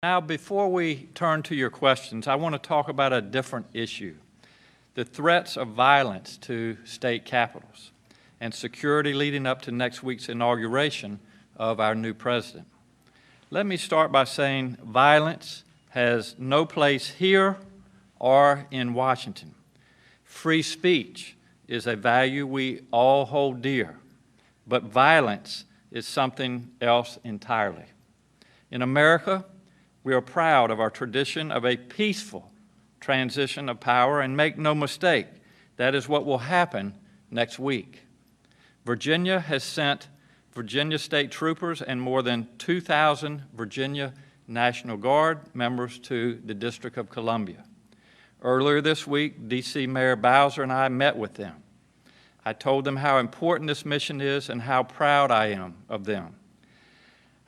Now, before we turn to your questions, I want to talk about a different issue, the threats of violence to state capitals and security leading up to next week's inauguration of our new president. Let me start by saying violence has no place here or in Washington. Free speech is a value we all hold dear, but violence is something else entirely. In America, we are proud of our tradition of a peaceful transition of power, and make no mistake, that is what will happen next week. Virginia has sent Virginia State Troopers and more than 2,000 Virginia National Guard members to the District of Columbia. Earlier this week, D.C. Mayor Bowser and I met with them. I told them how important this mission is and how proud I am of them.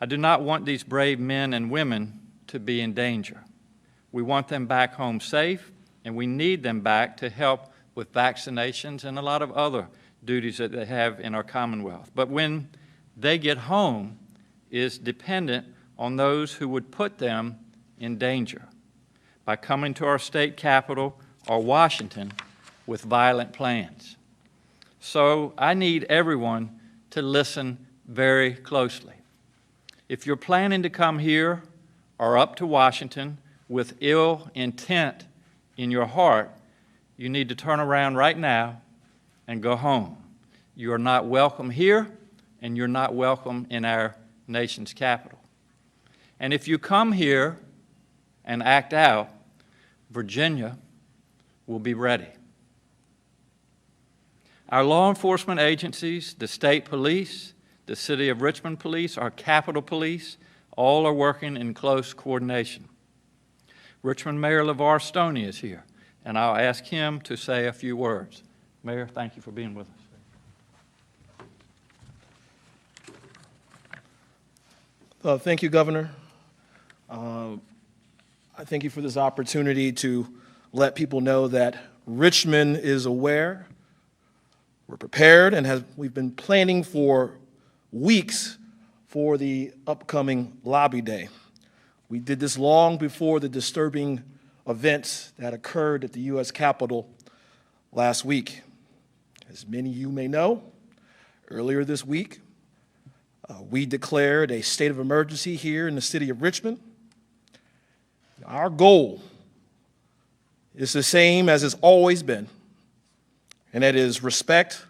I do not want these brave men and women to be in danger. We want them back home safe, and we need them back to help with vaccinations and a lot of other duties that they have in our Commonwealth. But when they get home is dependent on those who would put them in danger by coming to our state capital or Washington with violent plans. So I need everyone to listen very closely. If you're planning to come here or up to Washington with ill intent in your heart, you need to turn around right now and go home. You are not welcome here, and you're not welcome in our nation's capital. And if you come here and act out, Virginia will be ready. Our law enforcement agencies, the state police, the City of Richmond Police, our Capitol Police, all are working in close coordination. Richmond Mayor LeVar Stoney is here, and I'll ask him to say a few words. Mayor, thank you for being with us. Thank you, Governor. I thank you for this opportunity to let people know that Richmond is aware, we're prepared, and we've been planning for weeks for the upcoming lobby day. We did this long before the disturbing events that occurred at the U.S. Capitol last week. As many of you may know, earlier this week, we declared a state of emergency here in the city of Richmond. Our goal is the same as it's always been, and that is respect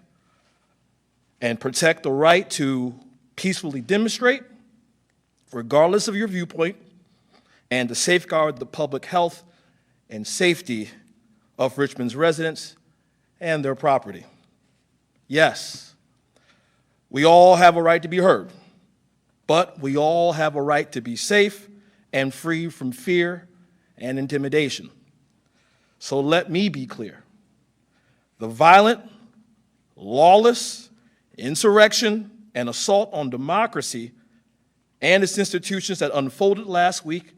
and protect the right to peacefully demonstrate, regardless of your viewpoint, and to safeguard the public health and safety of Richmond's residents and their property. Yes, we all have a right to be heard, but we all have a right to be safe and free from fear and intimidation. So let me be clear. The violent, lawless insurrection and assault on democracy and its institutions that unfolded last week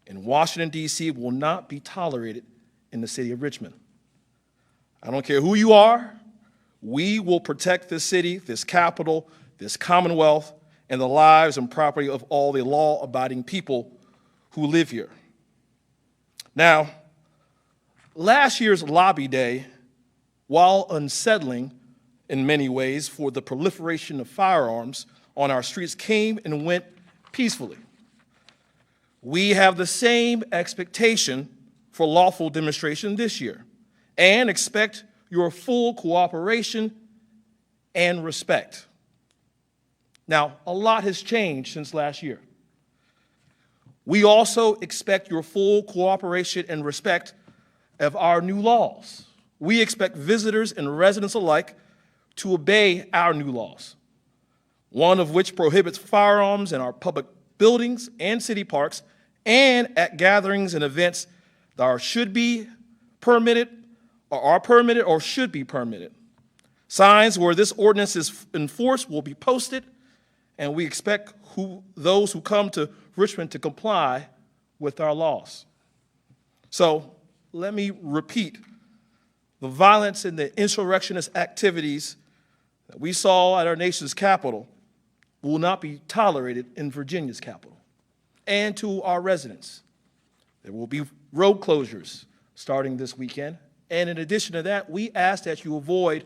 in Washington, D.C. will not be tolerated in the city of Richmond. I don't care who you are, we will protect this city, this capital, this Commonwealth, and the lives and property of all the law-abiding people who live here. Now, last year's lobby day, while unsettling in many ways for the proliferation of firearms on our streets, came and went peacefully. We have the same expectation for lawful demonstration this year and expect your full cooperation and respect. Now, a lot has changed since last year. We also expect your full cooperation and respect of our new laws. We expect visitors and residents alike to obey our new laws, one of which prohibits firearms in our public buildings and city parks and at gatherings and events that should be permitted or are permitted or should be permitted. Signs where this ordinance is enforced will be posted, and we expect those who come to Richmond to comply with our laws. So let me repeat, the violence and the insurrectionist activities that we saw at our nation's capital will not be tolerated in Virginia's capital. and to our residents. There will be road closures starting this weekend. And in addition to that, we ask that you avoid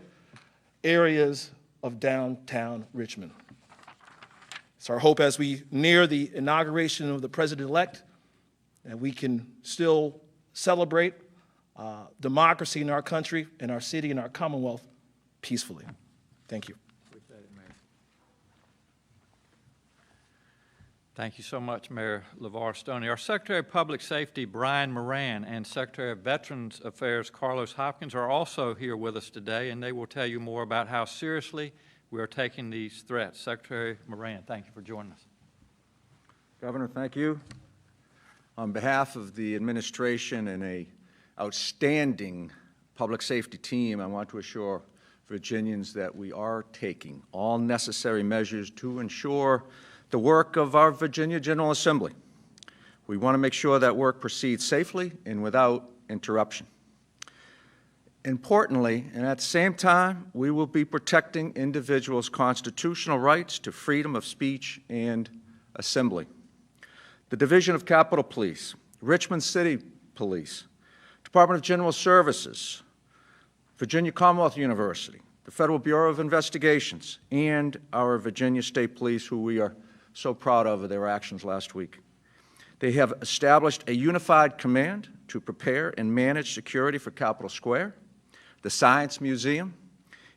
areas of downtown Richmond. It's our hope as we near the inauguration of the president-elect that we can still celebrate democracy in our country, in our city, in our Commonwealth peacefully. Thank you. Appreciate it, Mayor. Thank you so much, Mayor LeVar Stoney. Our Secretary of Public Safety, Brian Moran, and Secretary of Veterans Affairs, Carlos Hopkins, are also here with us today, and they will tell you more about how seriously we are taking these threats. Secretary Moran, thank you for joining us. Governor, thank you. On behalf of the administration and an outstanding public safety team, I want to assure Virginians that we are taking all necessary measures to ensure the work of our Virginia General Assembly. We want to make sure that work proceeds safely and without interruption. Importantly, and at the same time, we will be protecting individuals' constitutional rights to freedom of speech and assembly. The Division of Capitol Police, Richmond City Police, Department of General Services, Virginia Commonwealth University, the Federal Bureau of Investigations, and our Virginia State Police, who we are so proud of their actions last week. They have established a unified command to prepare and manage security for Capitol Square, the Science Museum,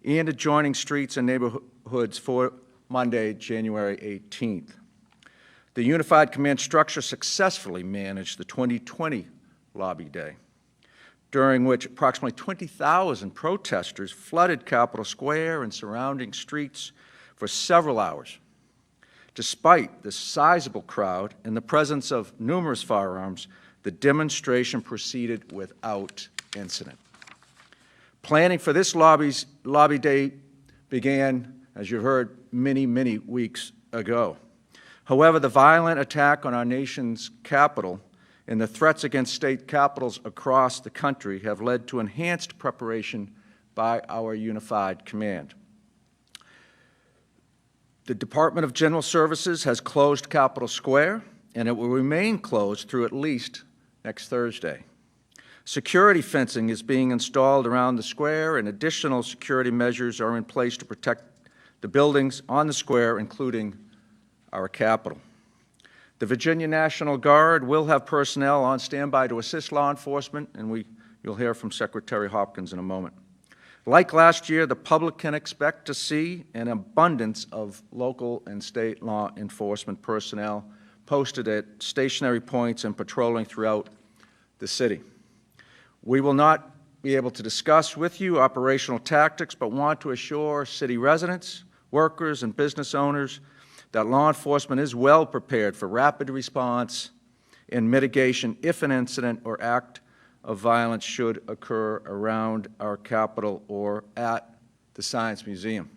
and adjoining streets and neighborhoods for Monday, January 18th. The unified command structure successfully managed the 2020 Lobby Day, during which approximately 20,000 protesters flooded Capitol Square and surrounding streets for several hours. Despite the sizable crowd and the presence of numerous firearms, the demonstration proceeded without incident. Planning for this Lobby Day began, as you heard, many weeks ago. However, the violent attack on our nation's capital and the threats against state capitals across the country have led to enhanced preparation by our unified command. The Department of General Services has closed Capitol Square, and it will remain closed through at least next Thursday. Security fencing is being installed around the square, and additional security measures are in place to protect the buildings on the square, including our Capitol. The Virginia National Guard will have personnel on standby to assist law enforcement, and you'll hear from Secretary Hopkins in a moment. Like last year, the public can expect to see an abundance of local and state law enforcement personnel posted at stationary points and patrolling throughout the city. We will not be able to discuss with you operational tactics, but want to assure city residents, workers, and business owners that law enforcement is well prepared for rapid response and mitigation if an incident or act of violence should occur around our Capitol or at the Science Museum.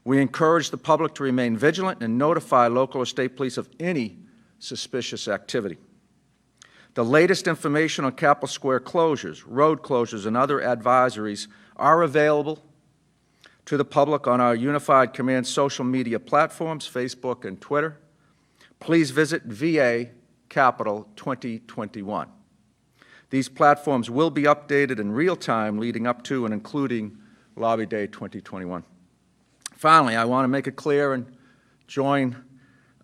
We encourage the public to remain vigilant and notify local or state police of any suspicious activity. The latest information on Capitol Square closures, road closures, and other advisories are available to the public on our Unified Command social media platforms, Facebook and Twitter. Please visit VA Capitol 2021. These platforms will be updated in real time leading up to and including Lobby Day 2021. Finally, I want to make it clear and join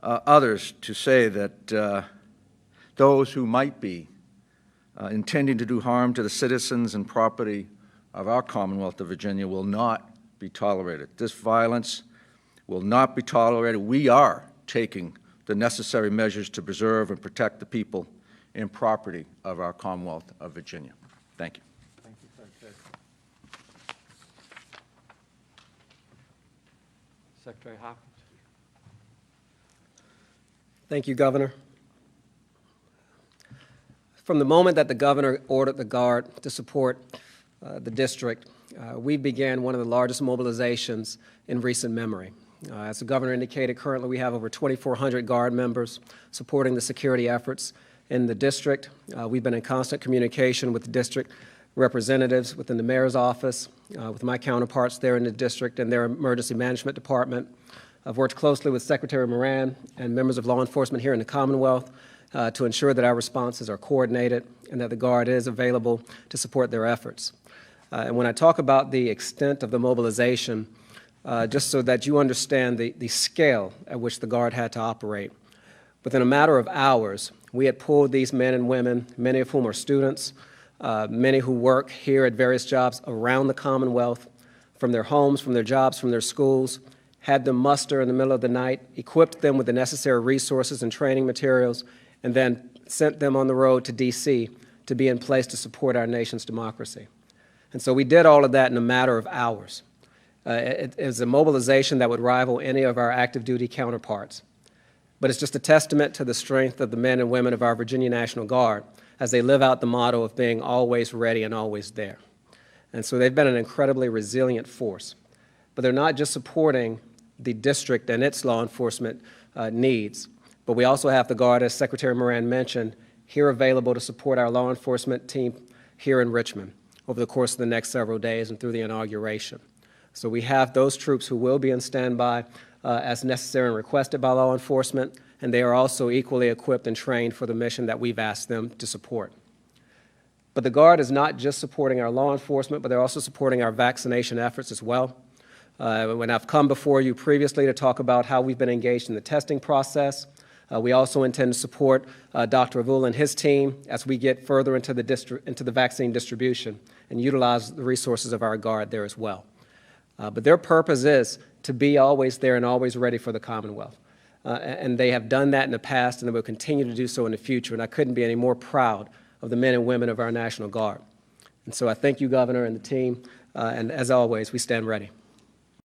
others to say that those who might be intending to do harm to the citizens and property of our Commonwealth of Virginia will not be tolerated. This violence will not be tolerated. We are taking the necessary measures to preserve and protect the people and property of our Commonwealth of Virginia. Thank you. Thank you, Secretary. Secretary Hopkins. Thank you, Governor. From the moment that the Governor ordered the Guard to support the district, we began one of the largest mobilizations in recent memory. As the Governor indicated, currently we have over 2,400 Guard members supporting the security efforts in the district. We've been in constant communication with the district representatives within the Mayor's office, with my counterparts there in the district and their emergency management department, I've worked closely with Secretary Moran and members of law enforcement here in the Commonwealth to ensure that our responses are coordinated and that the Guard is available to support their efforts. And when I talk about the extent of the mobilization, just so that you understand the scale at which the Guard had to operate, within a matter of hours, we had pulled these men and women, many of whom are students, many who work here at various jobs around the Commonwealth, from their homes, from their jobs, from their schools, had them muster in the middle of the night, equipped them with the necessary resources and training materials, and then sent them on the road to D.C. to be in place to support our nation's democracy. And so we did all of that in a matter of hours. It is a mobilization that would rival any of our active duty counterparts. But it's just a testament to the strength of the men and women of our Virginia National Guard as they live out the motto of being always ready and always there. And so they've been an incredibly resilient force. But they're not just supporting the district and its law enforcement needs, but we also have the Guard, as Secretary Moran mentioned, here available to support our law enforcement team here in Richmond over the course of the next several days and through the inauguration. So we have those troops who will be in standby as necessary and requested by law enforcement, and they are also equally equipped and trained for the mission that we've asked them to support. But the Guard is not just supporting our law enforcement, but they're also supporting our vaccination efforts as well. When I've come before you previously to talk about how we've been engaged in the testing process, we also intend to support Dr. Avul and his team as we get further into the vaccine distribution and utilize the resources of our Guard there as well. But their purpose is to be always there and always ready for the Commonwealth. And they have done that in the past, and they will continue to do so in the future. And I couldn't be any more proud of the men and women of our National Guard. And so I thank you, Governor, and the team. And as always, we stand ready.